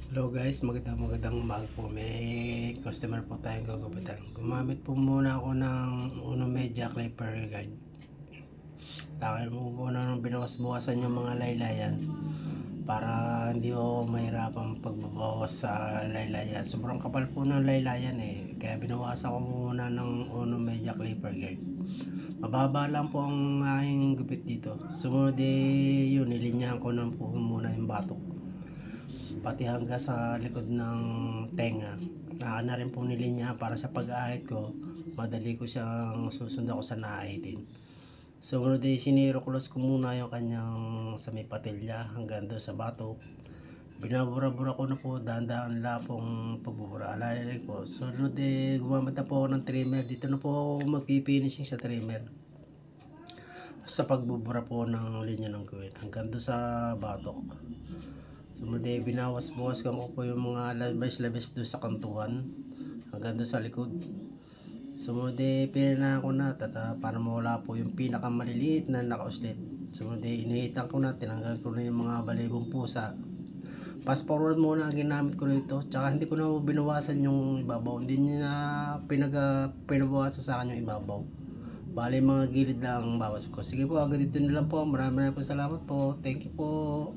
Hello guys, magandang umaga po. May customer po tayong gugupitan. Gumamit po muna ako ng Uno Media Clipper Guide. Takil mo muna nung binawas-bawasan yung mga laylayan para hindi ako mahirapan pagbabawas sa laylayan. Sobrang kapal po ng laylayan kaya binawasan ko muna ng Uno Media Clipper Guide. Mababa lang po ang aking gupit dito. Sumunod yun, nilinyahan ko na po muna yung batok pati hanggang sa likod ng tenga. Naka na rin pong nilinya para sa pag-ahit ko, madali ko siyang susunod ako sa naahitin. Sumunod siniro close ko muna yung kanyang sa may patilya hanggang doon sa bato. Binabura-bura ko na po, dahan-dahan lang pong pagbubura. Alalay po. Sunod gumamit na po ako ng trimmer. Dito na po ako magpifinishing sa trimmer. Sa pagbubura po ng linya ng guwit hanggang doon sa batok. Sumunod binawas-bawas ko po yung mga labis-labis doon sa kantuhan hanggang doon sa likod. Sumunod pinanahan ko na para mawala po yung pinakamaliliit na naka-uslit. Sumunod inihitan ko na, tinanggal ko na yung mga balibong pusa. Fast forward muna ang ginamit ko nito, tsaka hindi ko na binawasan yung ibabaw, hindi niya na pinabawasan sa akin yung ibabaw. Bali mga gilid lang ang bawas ko. Sige po, hanggang dito na lang po. Maraming salamat po. Thank you po.